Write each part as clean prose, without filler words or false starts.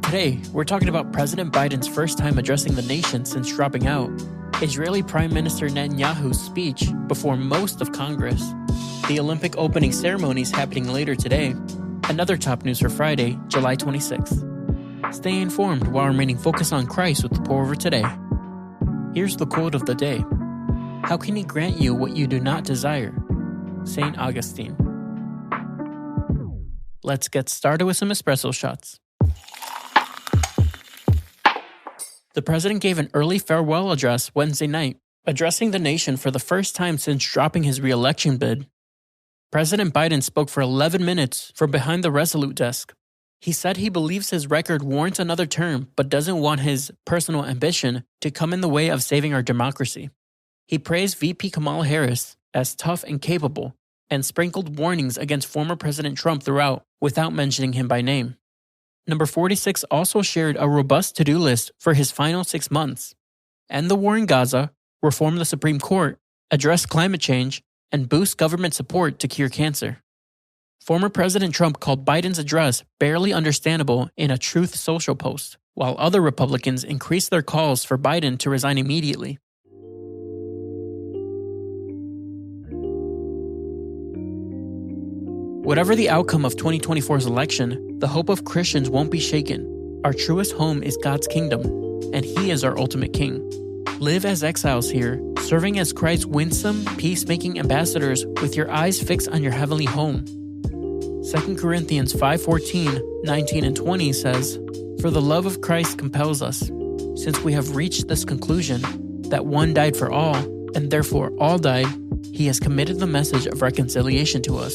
Today, we're talking about President Biden's first time addressing the nation since dropping out, Israeli Prime Minister Netanyahu's speech before most of Congress, the Olympic opening ceremonies happening later today, and other top news for Friday, July 26th. Stay informed while remaining focused on Christ with the pour over today. Here's the quote of the day. How can he grant you what you do not desire? St. Augustine. Let's get started with some espresso shots. The president gave an early farewell address Wednesday night, addressing the nation for the first time since dropping his re-election bid. President Biden spoke for 11 minutes from behind the Resolute desk. He said he believes his record warrants another term, but doesn't want his personal ambition to come in the way of saving our democracy. He praised VP Kamala Harris as tough and capable, and sprinkled warnings against former President Trump throughout, without mentioning him by name. Number 46 also shared a robust to-do list for his final 6 months. End the war in Gaza, reform the Supreme Court, address climate change, and boost government support to cure cancer. Former President Trump called Biden's address barely understandable in a Truth Social post, while other Republicans increased their calls for Biden to resign immediately. Whatever the outcome of 2024's election, the hope of Christians won't be shaken. Our truest home is God's kingdom, and He is our ultimate King. Live as exiles here, serving as Christ's winsome, peacemaking ambassadors with your eyes fixed on your heavenly home. 2 Corinthians 5:14, 19, and 20 says, For the love of Christ compels us, since we have reached this conclusion, that one died for all, and therefore all died, He has committed the message of reconciliation to us.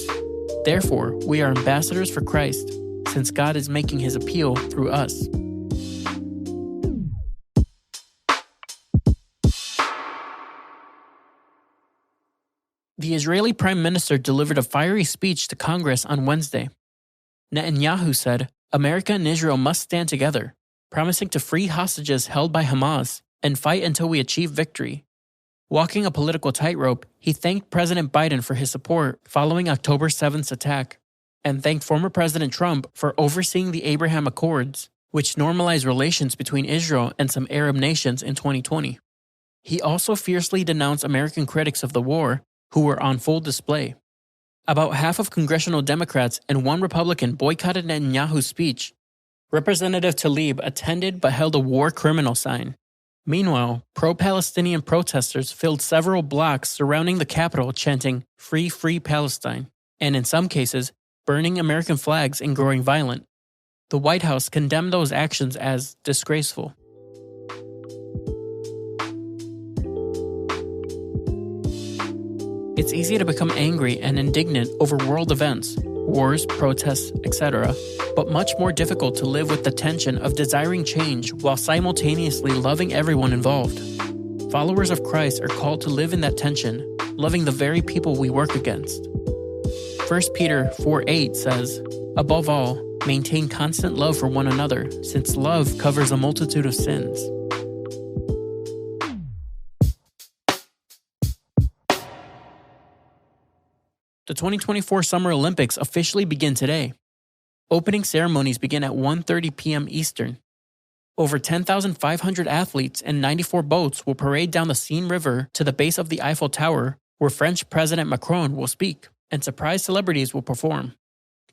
Therefore, we are ambassadors for Christ, since God is making His appeal through us. The Israeli Prime Minister delivered a fiery speech to Congress on Wednesday. Netanyahu said, America and Israel must stand together, promising to free hostages held by Hamas and fight until we achieve victory. Walking a political tightrope, he thanked President Biden for his support following October 7th's attack, and thanked former President Trump for overseeing the Abraham Accords, which normalized relations between Israel and some Arab nations in 2020. He also fiercely denounced American critics of the war, who were on full display. About half of congressional Democrats and one Republican boycotted Netanyahu's speech. Representative Tlaib attended but held a war criminal sign. Meanwhile, pro-Palestinian protesters filled several blocks surrounding the Capitol chanting, Free, Free Palestine, and in some cases, burning American flags and growing violent. The White House condemned those actions as disgraceful. It's easy to become angry and indignant over world events, wars, protests, etc., but much more difficult to live with the tension of desiring change while simultaneously loving everyone involved. Followers of Christ are called to live in that tension, loving the very people we work against. 1 Peter 4:8 says, Above all, maintain constant love for one another, since love covers a multitude of sins. The 2024 Summer Olympics officially begin today. Opening ceremonies begin at 1:30 p.m. Eastern. Over 10,500 athletes and 94 boats will parade down the Seine River to the base of the Eiffel Tower, where French President Macron will speak, and surprise celebrities will perform.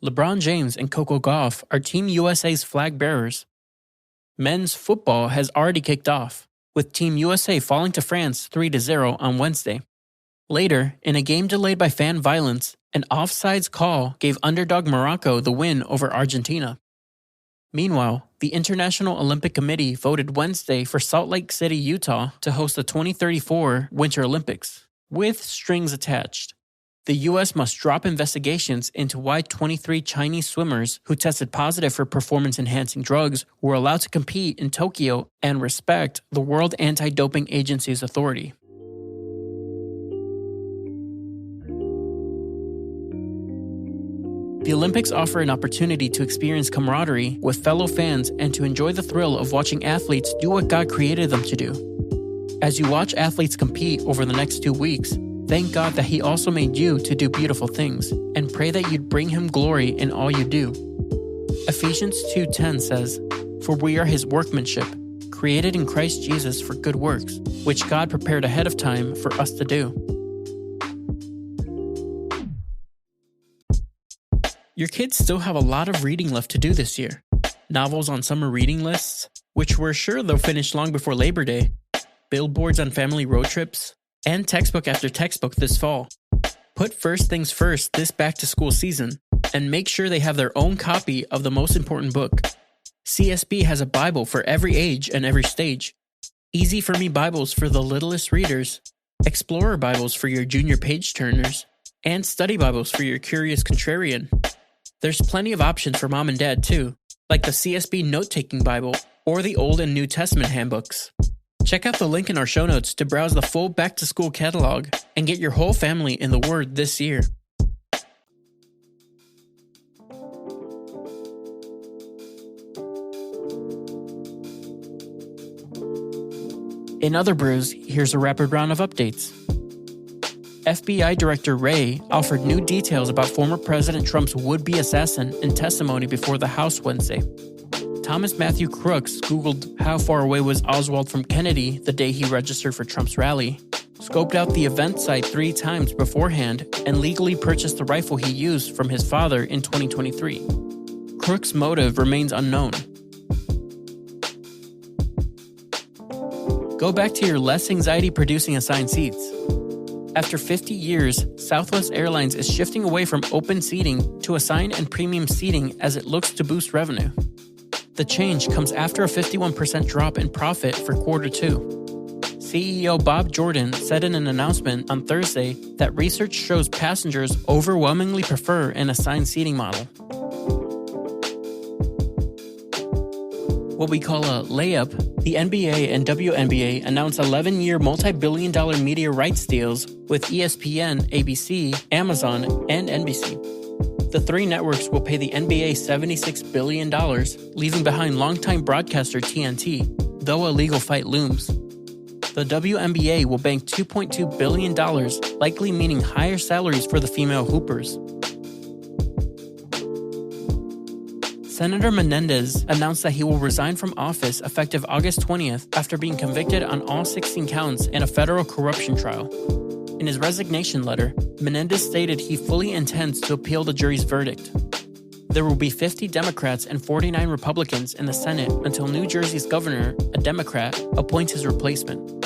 LeBron James and Coco Gauff are Team USA's flag bearers. Men's football has already kicked off, with Team USA falling to France 3-0 on Wednesday. Later, in a game delayed by fan violence, an offsides call gave underdog Morocco the win over Argentina. Meanwhile, the International Olympic Committee voted Wednesday for Salt Lake City, Utah to host the 2034 Winter Olympics, with strings attached. The U.S. must drop investigations into why 23 Chinese swimmers who tested positive for performance-enhancing drugs were allowed to compete in Tokyo and respect the World Anti-Doping Agency's authority. The Olympics offer an opportunity to experience camaraderie with fellow fans and to enjoy the thrill of watching athletes do what God created them to do. As you watch athletes compete over the next 2 weeks, thank God that He also made you to do beautiful things, and pray that you'd bring Him glory in all you do. Ephesians 2:10 says, For we are his workmanship, created in Christ Jesus for good works, which God prepared ahead of time for us to do. Your kids still have a lot of reading left to do this year. Novels on summer reading lists, which we're sure they'll finish long before Labor Day, billboards on family road trips, and textbook after textbook this fall. Put first things first this back-to-school season, and make sure they have their own copy of the most important book. CSB has a Bible for every age and every stage. Easy for Me Bibles for the littlest readers, Explorer Bibles for your junior page turners, and Study Bibles for your curious contrarian. There's plenty of options for mom and dad too, like the CSB Note-Taking Bible or the Old and New Testament handbooks. Check out the link in our show notes to browse the full back-to-school catalog and get your whole family in the Word this year. In other brews, here's a rapid round of updates. FBI Director Wray offered new details about former President Trump's would-be assassin in testimony before the House Wednesday. Thomas Matthew Crooks Googled how far away was Oswald from Kennedy the day he registered for Trump's rally, scoped out the event site 3 times beforehand, and legally purchased the rifle he used from his father in 2023. Crooks' motive remains unknown. Go back to your less anxiety-producing assigned seats. After 50 years, Southwest Airlines is shifting away from open seating to assigned and premium seating as it looks to boost revenue. The change comes after a 51% drop in profit for Q2. CEO Bob Jordan said in an announcement on Thursday that research shows passengers overwhelmingly prefer an assigned seating model. What we call a layup, the NBA and WNBA announced 11-year multi-billion-dollar media rights deals with ESPN, ABC, Amazon, and NBC. The 3 networks will pay the NBA $76 billion, leaving behind longtime broadcaster TNT, though a legal fight looms. The WNBA will bank $2.2 billion, likely meaning higher salaries for the female hoopers. Senator Menendez announced that he will resign from office effective August 20th after being convicted on all 16 counts in a federal corruption trial. In his resignation letter, Menendez stated he fully intends to appeal the jury's verdict. There will be 50 Democrats and 49 Republicans in the Senate until New Jersey's governor, a Democrat, appoints his replacement.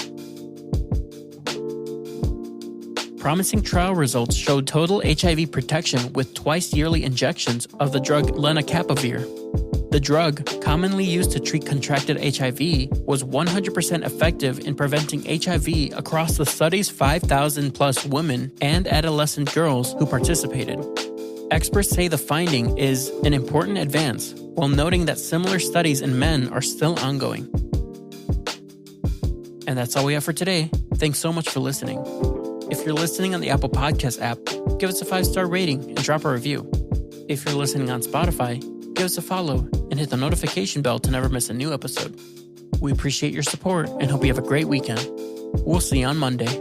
Promising trial results showed total HIV protection with twice-yearly injections of the drug lenacapavir. The drug, commonly used to treat contracted HIV, was 100% effective in preventing HIV across the study's 5,000-plus women and adolescent girls who participated. Experts say the finding is an important advance, while noting that similar studies in men are still ongoing. And that's all we have for today. Thanks so much for listening. If you're listening on the Apple Podcast app, give us a 5-star rating and drop a review. If you're listening on Spotify, give us a follow and hit the notification bell to never miss a new episode. We appreciate your support and hope you have a great weekend. We'll see you on Monday.